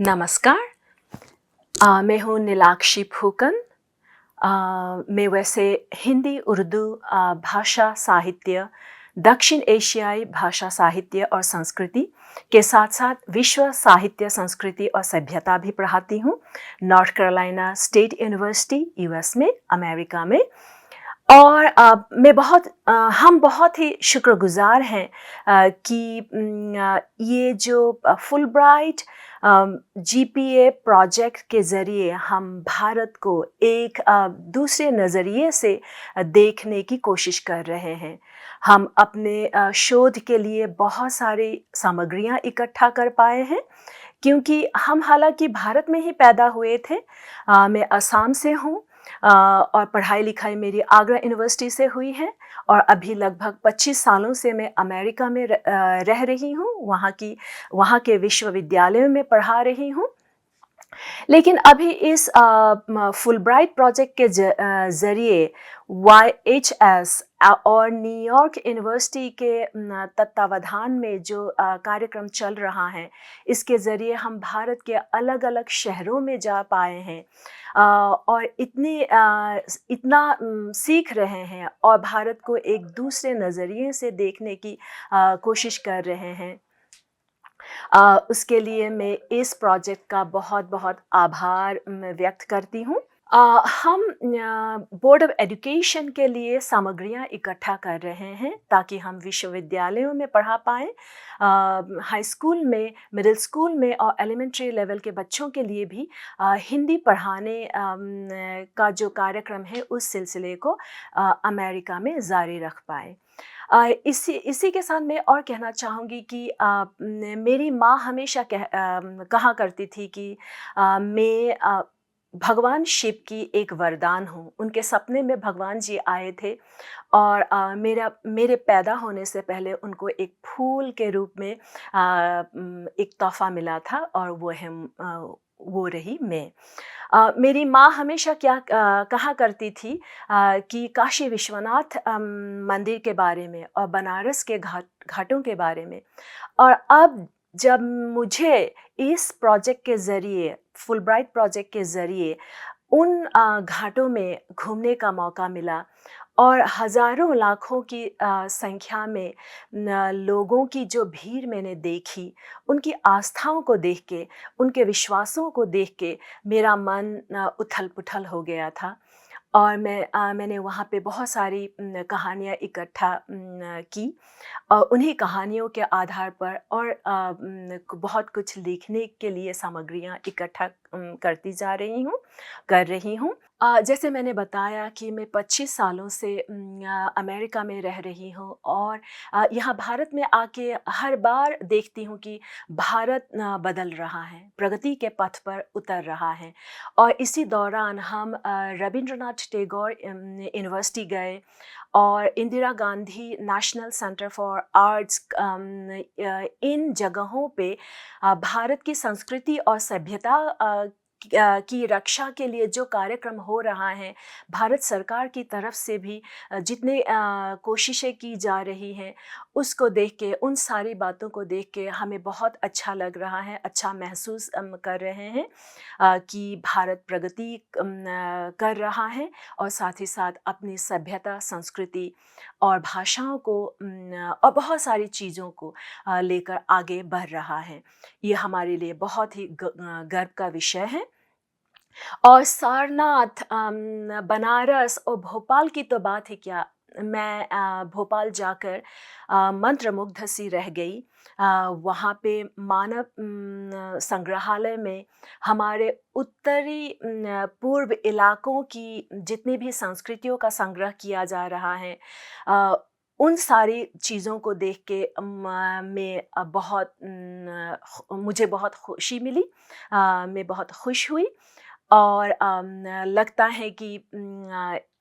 नमस्कार। मैं हूँ नीलाक्षी फूकन। मैं वैसे हिंदी, उर्दू भाषा साहित्य, दक्षिण एशियाई भाषा साहित्य और संस्कृति के साथ-साथ विश्व साहित्य, संस्कृति और सभ्यता भी पढ़ाती हूँ, north Carolina state university US में, अमेरिका में। और हम बहुत ही शुक्रगुज़ार हैं कि ये जो फुलब्राइट जीपीए प्रोजेक्ट के ज़रिए हम भारत को एक दूसरे नज़रिए से देखने की कोशिश कर रहे हैं। हम अपने शोध के लिए बहुत सारी सामग्रियाँ इकट्ठा कर पाए हैं, क्योंकि हम हालांकि भारत में ही पैदा हुए थे। मैं असम से हूँ और पढ़ाई-लिखाई मेरी आगरा यूनिवर्सिटी से हुई है और अभी लगभग 25 सालों से मैं अमेरिका में रह रही हूँ। वहाँ के विश्वविद्यालयों में पढ़ा रही हूँ। लेकिन अभी इस फुलब्राइट प्रोजेक्ट के ज़रिए YHS और न्यूयॉर्क यूनिवर्सिटी के तत्वावधान में जो कार्यक्रम चल रहा है, इसके ज़रिए हम भारत के अलग-अलग शहरों में जा पाए हैं और इतना सीख रहे हैं और भारत को एक दूसरे नज़रिए से देखने की कोशिश कर रहे हैं। उसके लिए मैं इस प्रोजेक्ट का बहुत-बहुत आभार व्यक्त करती हूँ। हम बोर्ड ऑफ एजुकेशन के लिए सामग्रियाँ इकट्ठा कर रहे हैं ताकि हम विश्वविद्यालयों में पढ़ा पाएँ। हाई स्कूल में, मिडिल स्कूल में और एलिमेंट्री लेवल के बच्चों के लिए भी हिंदी पढ़ाने का जो कार्यक्रम है, उस सिलसिले को अमेरिका में जारी रख पाएँ। इसी के साथ मैं और कहना चाहूँगी कि मेरी माँ हमेशा कहा करती थी कि मैं भगवान शिव की एक वरदान हूँ। उनके सपने में भगवान जी आए थे और मेरे पैदा होने से पहले उनको एक फूल के रूप में एक तोहफ़ा मिला था और वो रही मैं। मेरी माँ हमेशा कहा करती थी कि काशी विश्वनाथ मंदिर के बारे में और बनारस के घाटों के बारे में। और अब जब मुझे इस प्रोजेक्ट के ज़रिए, फुलब्राइट प्रोजेक्ट के ज़रिए उन घाटों में घूमने का मौका मिला और हज़ारों लाखों की संख्या में लोगों की जो भीड़ मैंने देखी, उनकी आस्थाओं को देख के, उनके विश्वासों को देख के मेरा मन उथल-पुथल हो गया था। और मैंने वहाँ पे बहुत सारी कहानियाँ इकट्ठा की और उन्हीं कहानियों के आधार पर और बहुत कुछ लिखने के लिए सामग्रियाँ इकट्ठा कर रही हूँ। जैसे मैंने बताया कि मैं 25 सालों से अमेरिका में रह रही हूँ और यहाँ भारत में आके हर बार देखती हूँ कि भारत बदल रहा है, प्रगति के पथ पर उतर रहा है। और इसी दौरान हम रवींद्रनाथ टैगोर यूनिवर्सिटी गए और Indira Gandhi national centre for arts, इन जगहों पे भारत की संस्कृति और सभ्यता की रक्षा के लिए जो कार्यक्रम हो रहा है, भारत सरकार की तरफ से भी जितने कोशिशें की जा रही हैं, उसको देख के, उन सारी बातों को देख के हमें बहुत अच्छा लग रहा है, अच्छा महसूस कर रहे हैं कि भारत प्रगति कर रहा है और साथ ही साथ अपनी सभ्यता, संस्कृति और भाषाओं को और बहुत सारी चीज़ों को लेकर आगे बढ़ रहा है। ये हमारे लिए बहुत ही गर्व का विषय है। और सारनाथ, बनारस और भोपाल की तो बात ही क्या, मैं भोपाल जाकर मंत्रमुग्ध सी रह गई। वहाँ पे मानव संग्रहालय में हमारे उत्तरी पूर्व इलाकों की जितनी भी संस्कृतियों का संग्रह किया जा रहा है, उन सारी चीज़ों को देख के मुझे बहुत खुशी मिली। मैं बहुत खुश हुई और लगता है कि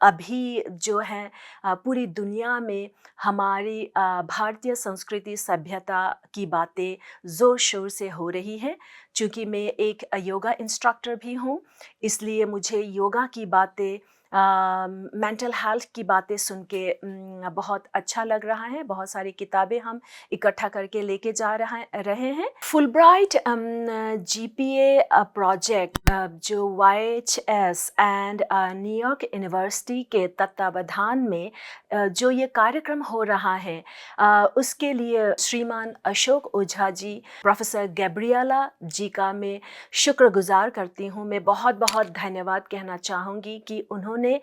अभी जो है पूरी दुनिया में हमारी भारतीय संस्कृति सभ्यता की बातें ज़ोर शोर से हो रही हैं। चूँकि मैं एक योगा इंस्ट्रक्टर भी हूँ, इसलिए मुझे योगा की बातें मेंटल हेल्थ की बातें सुन के बहुत अच्छा लग रहा है। बहुत सारी किताबें हम इकट्ठा करके लेके जा रहे हैं। फुलब्राइट जीपीए प्रोजेक्ट जो YHS एंड न्यूयॉर्क यूनिवर्सिटी के तत्वावधान में जो ये कार्यक्रम हो रहा है, उसके लिए श्रीमान अशोक ओझा जी, प्रोफेसर गैब्रिएला जी का मैं शुक्रगुजार करती हूँ। मैं बहुत बहुत धन्यवाद कहना चाहूँगी कि उन्होंने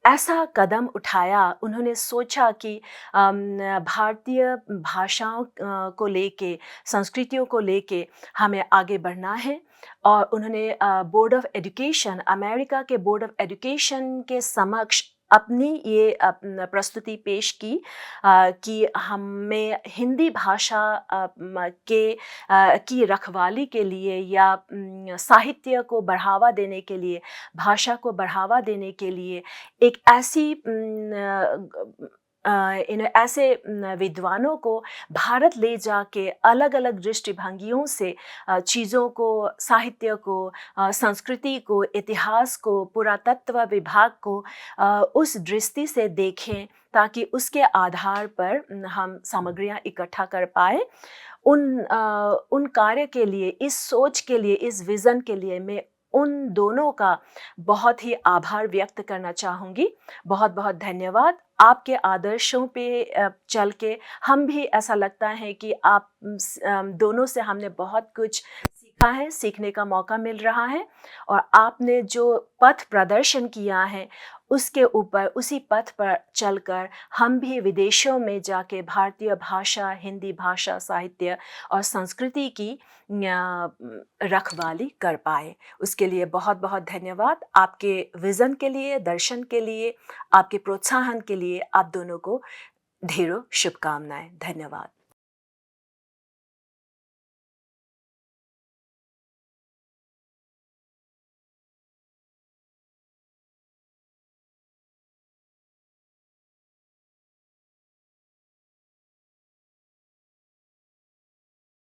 ऐसा कदम उठाया। उन्होंने सोचा कि भारतीय भाषाओं को लेके, संस्कृतियों को लेके हमें आगे बढ़ना है, और उन्होंने बोर्ड ऑफ एजुकेशन, अमेरिका के बोर्ड ऑफ एजुकेशन के समक्ष अपनी ये प्रस्तुति पेश की कि हमें हिंदी भाषा की रखवाली के लिए या साहित्य को बढ़ावा देने के लिए, भाषा को बढ़ावा देने के लिए एक ऐसे विद्वानों को भारत ले जाके अलग अलग दृष्टिभंगियों से चीज़ों को, साहित्य को, संस्कृति को, इतिहास को, पुरातत्व विभाग को उस दृष्टि से देखें, ताकि उसके आधार पर हम सामग्रियाँ इकट्ठा कर पाए। उन कार्य के लिए, इस सोच के लिए, इस विज़न के लिए मैं उन दोनों का बहुत ही आभार व्यक्त करना चाहूँगी। बहुत बहुत धन्यवाद। आपके आदर्शों पे चल के हम भी, ऐसा लगता है कि आप दोनों से हमने बहुत कुछ सीखा है, सीखने का मौका मिल रहा है, और आपने जो पथ प्रदर्शन किया है उसके ऊपर, उसी पथ पर चलकर हम भी विदेशों में जाके भारतीय भाषा, हिंदी भाषा, साहित्य और संस्कृति की रखवाली कर पाए। उसके लिए बहुत बहुत धन्यवाद। आपके विज़न के लिए, दर्शन के लिए, आपके प्रोत्साहन के लिए आप दोनों को ढेरों शुभकामनाएं। धन्यवाद।